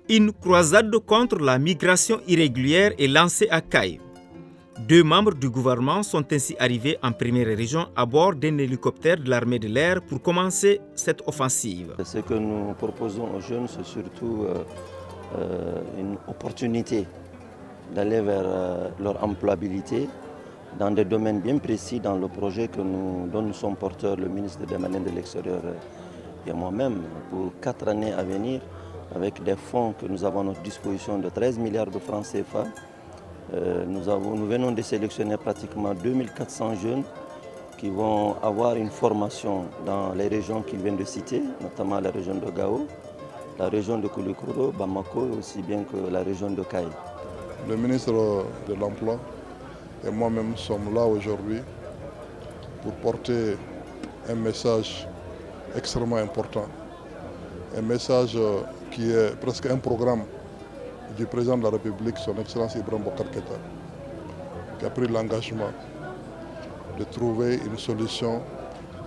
Une croisade contre la migration irrégulière est lancée à Kayes. 2 membres du gouvernement sont ainsi arrivés en première région à bord d'un hélicoptère de l'armée de l'air pour commencer cette offensive. Ce que nous proposons aux jeunes, c'est surtout une opportunité d'aller vers leur employabilité dans des domaines bien précis dans le projet dont nous sommes porteurs, le ministre des Maliens de l'Extérieur et moi-même, pour 4 années à venir, avec des fonds que nous avons à notre disposition de 13 milliards de francs CFA. Nous venons de sélectionner pratiquement 2400 jeunes qui vont avoir une formation dans les régions qu'ils viennent de citer, notamment la région de Gao, la région de Koulikoro, Bamako, aussi bien que la région de Kayes. Le ministre de l'Emploi et moi-même sommes là aujourd'hui pour porter un message extrêmement important. Un message qui est presque un programme du président de la République, son Excellence Ibrahim Boubacar Keïta, qui a pris l'engagement de trouver une solution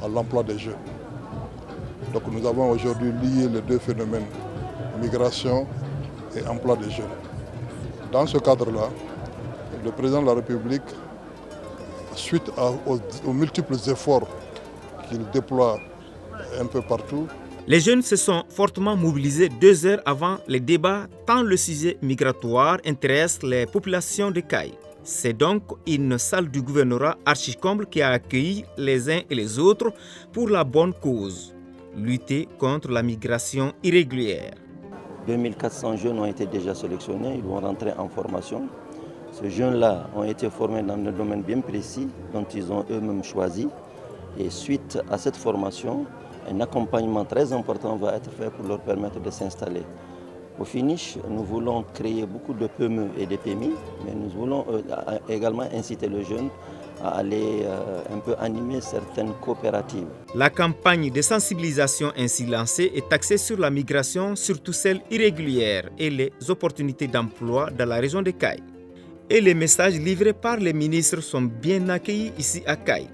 à l'emploi des jeunes. Donc nous avons aujourd'hui lié les 2 phénomènes, migration et emploi des jeunes. Dans ce cadre-là, le président de la République, suite aux multiples efforts qu'il déploie un peu partout, les jeunes se sont fortement mobilisés 2 heures avant les débats tant le sujet migratoire intéresse les populations de Kayes. C'est donc une salle du gouvernorat archi-comble qui a accueilli les uns et les autres pour la bonne cause, lutter contre la migration irrégulière. 2400 jeunes ont été déjà sélectionnés, ils vont rentrer en formation. Ces jeunes-là ont été formés dans des domaines bien précis dont ils ont eux-mêmes choisi. Et suite à cette formation, un accompagnement très important va être fait pour leur permettre de s'installer. Au finish, nous voulons créer beaucoup de PME et de PMI, mais nous voulons également inciter les jeunes à aller un peu animer certaines coopératives. La campagne de sensibilisation ainsi lancée est axée sur la migration, surtout celle irrégulière, et les opportunités d'emploi dans la région de Kayes. Et les messages livrés par les ministres sont bien accueillis ici à Kayes,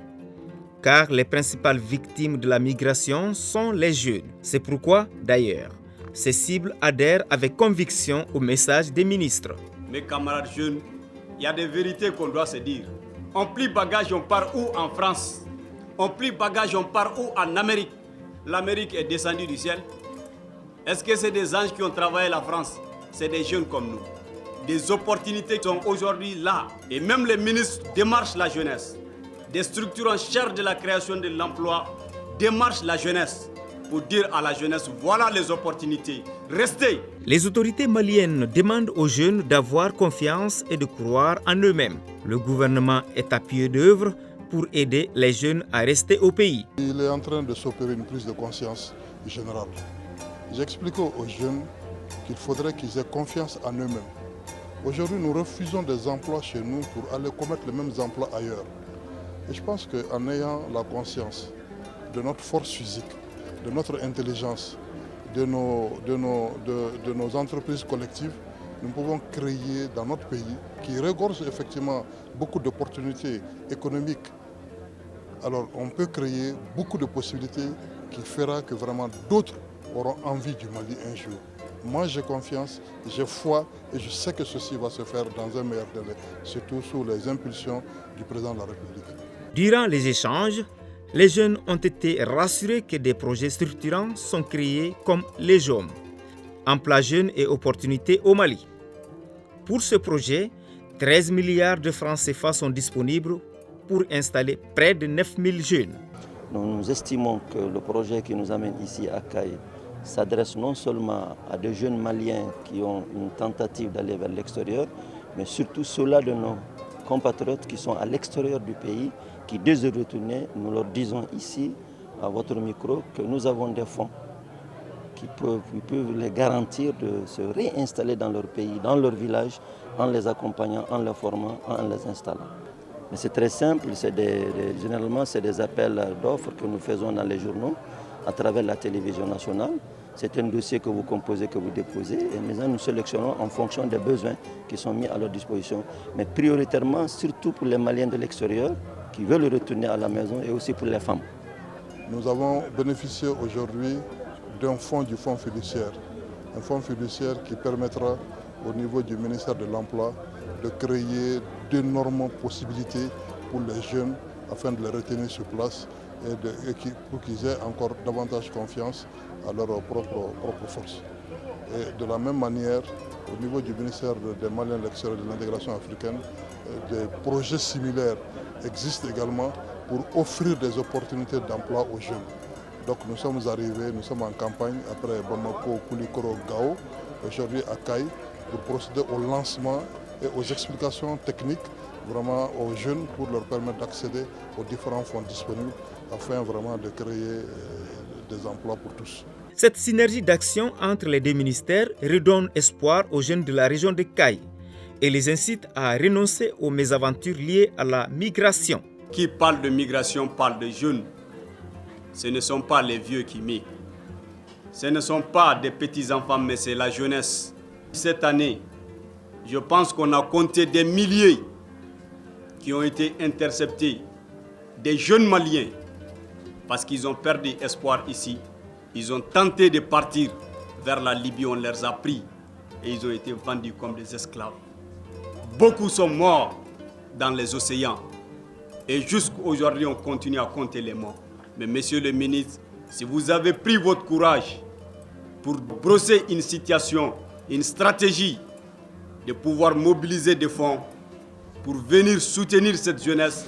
car les principales victimes de la migration sont les jeunes. C'est pourquoi, d'ailleurs, ces cibles adhèrent avec conviction au message des ministres. Mes camarades jeunes, il y a des vérités qu'on doit se dire. On plie bagage, on part où en France? On plie bagage, on part où en Amérique? L'Amérique est descendue du ciel. Est-ce que c'est des anges qui ont travaillé la France? C'est des jeunes comme nous. Des opportunités sont aujourd'hui là. Et même les ministres démarchent la jeunesse. Des structures en charge de la création de l'emploi démarchent la jeunesse pour dire à la jeunesse, voilà les opportunités, restez. Les autorités maliennes demandent aux jeunes d'avoir confiance et de croire en eux-mêmes. Le gouvernement est à pied d'œuvre pour aider les jeunes à rester au pays. Il est en train de s'opérer une prise de conscience générale. J'explique aux jeunes qu'il faudrait qu'ils aient confiance en eux-mêmes. Aujourd'hui, nous refusons des emplois chez nous pour aller commettre les mêmes emplois ailleurs. Et je pense qu'en ayant la conscience de notre force physique, de notre intelligence, de nos entreprises collectives, nous pouvons créer dans notre pays, qui regorge effectivement beaucoup d'opportunités économiques. Alors on peut créer beaucoup de possibilités qui fera que vraiment d'autres auront envie du Mali un jour. Moi j'ai confiance, j'ai foi et je sais que ceci va se faire dans un meilleur délai, surtout sous les impulsions du président de la République. Durant les échanges, les jeunes ont été rassurés que des projets structurants sont créés comme les JOM, Emploi Jeunes et Opportunités au Mali. Pour ce projet, 13 milliards de francs CFA sont disponibles pour installer près de 9000 jeunes. Nous estimons que le projet qui nous amène ici à Kayes s'adresse non seulement à des jeunes Maliens qui ont une tentative d'aller vers l'extérieur, mais surtout ceux-là de nos compatriotes qui sont à l'extérieur du pays, qui désirent retourner. Nous leur disons ici, à votre micro, que nous avons des fonds qui peuvent les garantir de se réinstaller dans leur pays, dans leur village, en les accompagnant, en les formant, en les installant. Mais c'est très simple, généralement c'est des appels d'offres que nous faisons dans les journaux, à travers la télévision nationale. C'est un dossier que vous composez, que vous déposez, et maintenant nous sélectionnons en fonction des besoins qui sont mis à leur disposition. Mais prioritairement, surtout pour les Maliens de l'extérieur, qui veulent retourner à la maison, et aussi pour les femmes. Nous avons bénéficié aujourd'hui d'un fonds du fonds fiduciaire un fonds fiduciaire qui permettra au niveau du ministère de l'Emploi de créer d'énormes possibilités pour les jeunes afin de les retenir sur place et pour qu'ils aient encore davantage confiance à leur propre force. Et de la même manière, au niveau du ministère des Maliens de l'extérieur et de l'intégration africaine, des projets similaires existent également pour offrir des opportunités d'emploi aux jeunes. Donc nous sommes en campagne après Bamako, Koulikoro, Gao, aujourd'hui à Kayes, pour procéder au lancement et aux explications techniques vraiment aux jeunes pour leur permettre d'accéder aux différents fonds disponibles afin vraiment de créer des emplois pour tous. Cette synergie d'action entre les deux ministères redonne espoir aux jeunes de la région de Kayes et les incite à renoncer aux mésaventures liées à la migration. Qui parle de migration parle de jeunes. Ce ne sont pas les vieux qui migrent. Ce ne sont pas des petits-enfants, mais c'est la jeunesse. Cette année, je pense qu'on a compté des milliers qui ont été interceptés, des jeunes Maliens, parce qu'ils ont perdu espoir ici. Ils ont tenté de partir vers la Libye, on les a pris et ils ont été vendus comme des esclaves. Beaucoup sont morts dans les océans et jusqu'aujourd'hui on continue à compter les morts. Mais monsieur le ministre, si vous avez pris votre courage pour brosser une situation, une stratégie de pouvoir mobiliser des fonds pour venir soutenir cette jeunesse,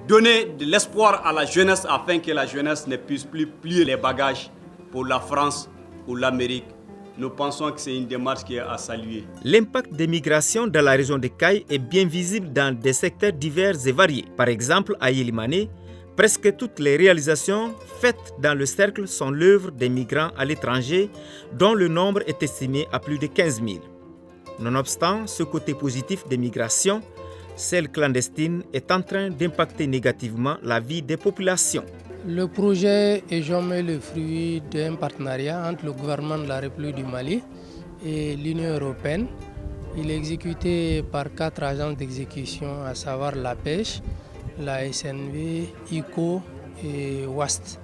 donner de l'espoir à la jeunesse afin que la jeunesse ne puisse plus plier les bagages pour la France ou l'Amérique. Nous pensons que c'est une démarche qui est à saluer. L'impact des migrations dans la région de Kayes est bien visible dans des secteurs divers et variés. Par exemple, à Yelimane, presque toutes les réalisations faites dans le cercle sont l'œuvre des migrants à l'étranger, dont le nombre est estimé à plus de 15 000. Nonobstant ce côté positif des migrations, celle clandestine est en train d'impacter négativement la vie des populations. Le projet est jamais le fruit d'un partenariat entre le gouvernement de la République du Mali et l'Union européenne. Il est exécuté par 4 agences d'exécution, à savoir la pêche, la SNV, ICO et WAST.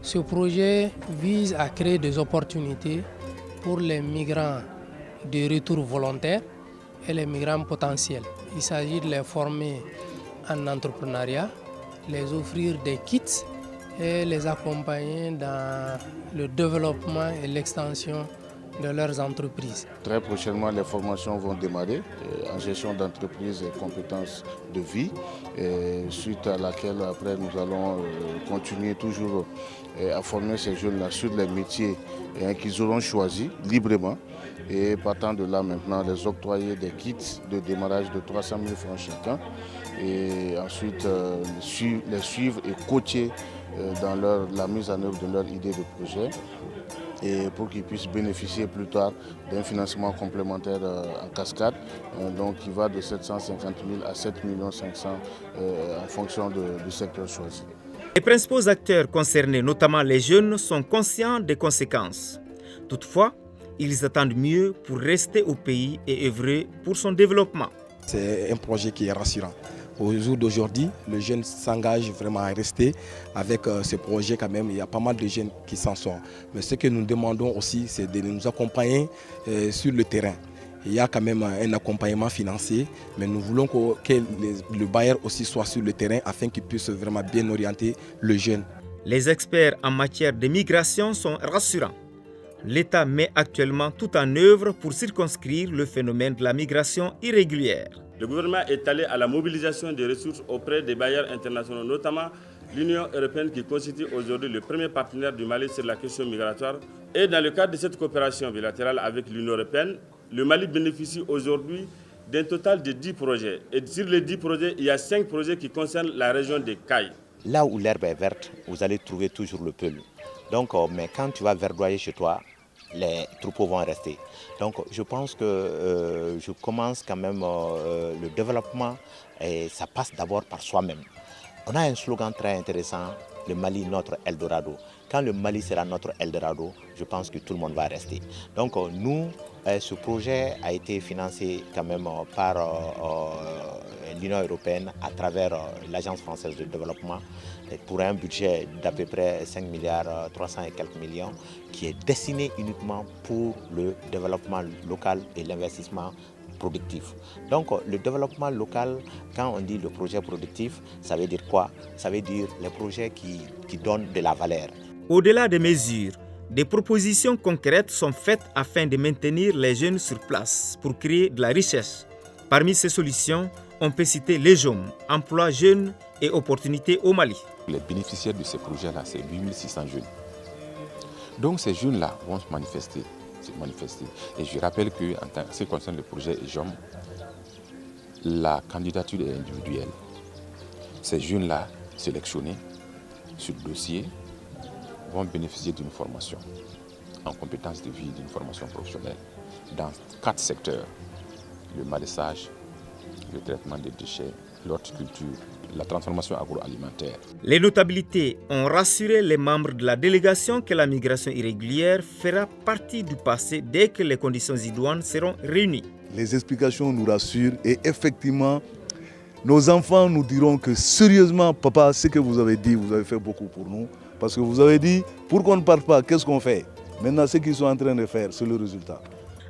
Ce projet vise à créer des opportunités pour les migrants de retour volontaire et les migrants potentiels. Il s'agit de les former en entrepreneuriat, les offrir des kits et les accompagner dans le développement et l'extension de leurs entreprises. Très prochainement, les formations vont démarrer en gestion d'entreprise et compétences de vie, suite à laquelle après nous allons continuer toujours à former ces jeunes-là sur les métiers qu'ils auront choisis librement. Et partant de là maintenant, les octroyer des kits de démarrage de 300 000 francs chacun et ensuite les suivre et coacher dans la mise en œuvre de leur idée de projet et pour qu'ils puissent bénéficier plus tard d'un financement complémentaire en cascade, donc qui va de 750 000 à 7 500 000 en fonction du secteur choisi. Les principaux acteurs concernés, notamment les jeunes, sont conscients des conséquences. Toutefois, ils attendent mieux pour rester au pays et œuvrer pour son développement. C'est un projet qui est rassurant. Au jour d'aujourd'hui, le jeune s'engage vraiment à rester avec ce projet quand même. Il y a pas mal de jeunes qui s'en sortent. Mais ce que nous demandons aussi, c'est de nous accompagner sur le terrain. Il y a quand même un accompagnement financier, mais nous voulons que le bailleur aussi soit sur le terrain afin qu'il puisse vraiment bien orienter le jeune. Les experts en matière de migration sont rassurants. L'État met actuellement tout en œuvre pour circonscrire le phénomène de la migration irrégulière. Le gouvernement est allé à la mobilisation des ressources auprès des bailleurs internationaux, notamment l'Union européenne qui constitue aujourd'hui le premier partenaire du Mali sur la question migratoire. Et dans le cadre de cette coopération bilatérale avec l'Union européenne, le Mali bénéficie aujourd'hui d'un total de 10 projets. Et sur les 10 projets, il y a 5 projets qui concernent la région de Kayes. Là où l'herbe est verte, vous allez trouver toujours le peul. Donc, mais quand tu vas verdoyer chez toi, les troupeaux vont rester. Donc je pense que je commence quand même le développement et ça passe d'abord par soi-même. On a un slogan très intéressant, le Mali notre Eldorado. Quand le Mali sera notre Eldorado, je pense que tout le monde va rester. Donc nous, ce projet a été financé quand même par l'Union européenne à travers l'Agence française de développement pour un budget d'à peu près 5 milliards 300 et quelques millions qui est destiné uniquement pour le développement local et l'investissement productif. Donc le développement local, quand on dit le projet productif, ça veut dire quoi? Ça veut dire les projets qui donnent de la valeur. Au-delà des mesures, des propositions concrètes sont faites afin de maintenir les jeunes sur place pour créer de la richesse. Parmi ces solutions, on peut citer les JOM, emploi jeunes et opportunités au Mali. Les bénéficiaires de ces projets-là, c'est 8600 jeunes. Donc ces jeunes-là vont se manifester. Et je rappelle qu'en ce qui concerne le projet JOM, la candidature est individuelle. Ces jeunes-là, sélectionnés sur le dossier, vont bénéficier d'une formation en compétences de vie, d'une formation professionnelle dans 4 secteurs: le maraîchage, le traitement des déchets, l'horticulture, la transformation agroalimentaire. Les notabilités ont rassuré les membres de la délégation que la migration irrégulière fera partie du passé dès que les conditions idoines seront réunies. Les explications nous rassurent et effectivement, nos enfants nous diront que sérieusement, papa, ce que vous avez dit, vous avez fait beaucoup pour nous. Parce que vous avez dit, pour qu'on ne parte pas, qu'est-ce qu'on fait? Maintenant, ce qu'ils sont en train de faire, c'est le résultat.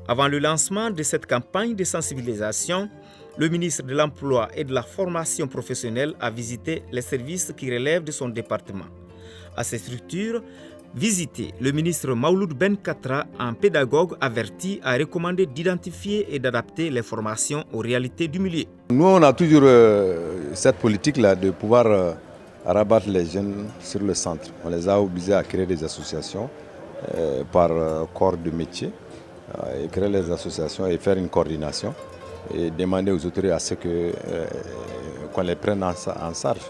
Avant le lancement de cette campagne de sensibilisation, le ministre de l'Emploi et de la Formation professionnelle a visité les services qui relèvent de son département. À ces structures, visitées, le ministre Mauloud Ben Katra, un pédagogue averti, a recommandé d'identifier et d'adapter les formations aux réalités du milieu. Nous, on a toujours cette politique-là de pouvoir rabattre les jeunes sur le centre. On les a obligés à créer des associations par corps de métier, et créer les associations et faire une coordination et demander aux autorités à ce qu'on les prenne en charge.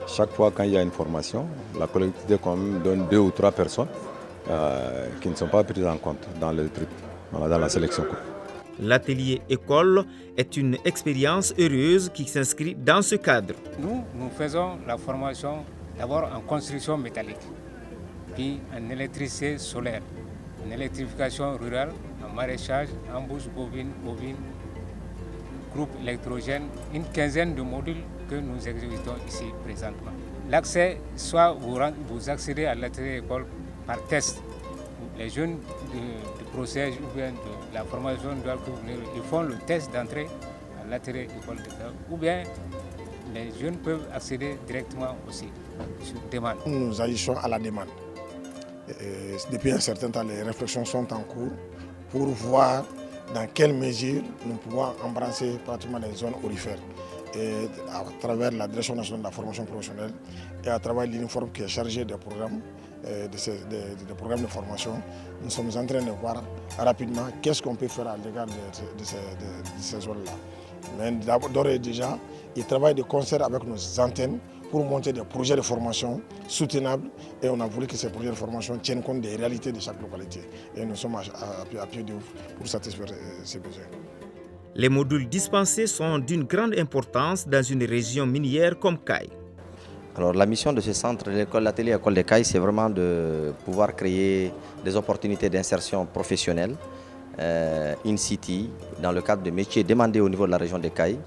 Chaque fois quand il y a une formation, la collectivité donne 2 ou 3 personnes qui ne sont pas prises en compte dans le truc, dans la sélection. L'atelier école est une expérience heureuse qui s'inscrit dans ce cadre. Nous faisons la formation d'abord en construction métallique, puis en électricité solaire, en électrification rurale, en maraîchage, embouche bovine, groupe électrogène, une quinzaine de modules que nous exécutons ici présentement. L'accès, soit vous accédez à l'atelier école par test. Les jeunes du procès ou bien de la formation doivent venir, ils font le test d'entrée à l'atelier école ou bien les jeunes peuvent accéder directement aussi sur demande. Nous agissons à la demande. Depuis un certain temps, les réflexions sont en cours pour voir dans quelle mesure nous pouvons embrasser pratiquement les zones aurifères. Et à travers la Direction nationale de la formation professionnelle et à travers l'uniforme qui est chargé des programmes, des programmes de formation, nous sommes en train de voir rapidement qu'est-ce qu'on peut faire à l'égard de ces zones-là. Mais d'ores et déjà, ils travaillent de concert avec nos antennes pour monter des projets de formation soutenables et on a voulu que ces projets de formation tiennent compte des réalités de chaque localité. Et nous sommes à pied d'oeuvre pour satisfaire ces besoins. Les modules dispensés sont d'une grande importance dans une région minière comme Kayes. Alors la mission de ce centre, l'atelier école de Kayes, c'est vraiment de pouvoir créer des opportunités d'insertion professionnelle in city dans le cadre de métiers demandés au niveau de la région de Kayes,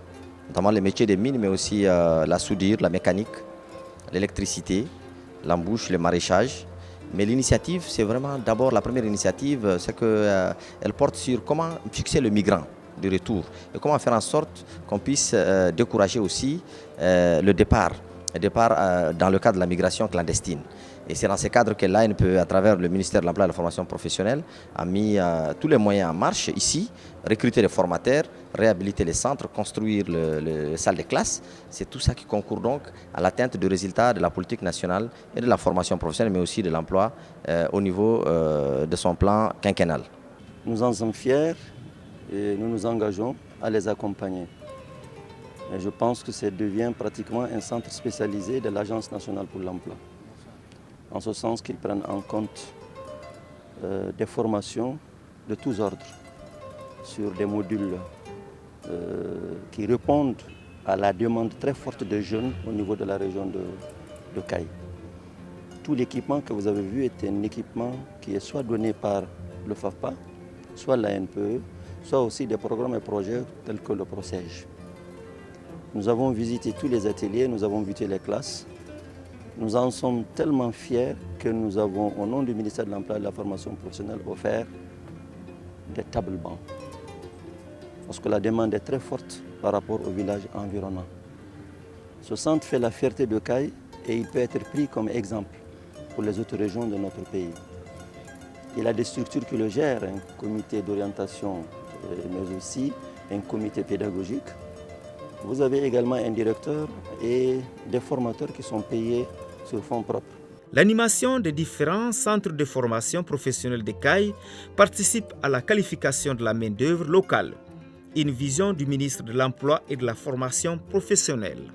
notamment les métiers des mines, mais aussi la soudure, la mécanique, l'électricité, l'embouche, le maraîchage. Mais l'initiative, c'est vraiment d'abord la première initiative, c'est qu'elle porte sur comment fixer le migrant de retour et comment faire en sorte qu'on puisse décourager aussi le départ dans le cadre de la migration clandestine. Et c'est dans ce cadre que l'ANPE, à travers le ministère de l'Emploi et de la Formation professionnelle, a mis tous les moyens en marche ici, recruter les formateurs, réhabiliter les centres, construire les salles de classe. C'est tout ça qui concourt donc à l'atteinte de résultats de la politique nationale et de la formation professionnelle, mais aussi de l'emploi au niveau de son plan quinquennal. Nous en sommes fiers et nous nous engageons à les accompagner. Et je pense que ça devient pratiquement un centre spécialisé de l'Agence nationale pour l'emploi. En ce sens qu'ils prennent en compte des formations de tous ordres sur des modules qui répondent à la demande très forte des jeunes au niveau de la région de Kayes. Tout l'équipement que vous avez vu est un équipement qui est soit donné par le FAFPA, soit l'ANPE, soit aussi des programmes et projets tels que le PROCEJ. Nous avons visité tous les ateliers, nous avons visité les classes. Nous en sommes tellement fiers que nous avons, au nom du ministère de l'Emploi et de la Formation professionnelle, offert des tables bancs. Parce que la demande est très forte par rapport au village environnant. Ce centre fait la fierté de Caille et il peut être pris comme exemple pour les autres régions de notre pays. Il a des structures qui le gèrent, un comité d'orientation, mais aussi un comité pédagogique. Vous avez également un directeur et des formateurs qui sont payés sur fonds propres. L'animation des différents centres de formation professionnelle de Caille participe à la qualification de la main-d'œuvre locale. Une vision du ministre de l'Emploi et de la Formation professionnelle.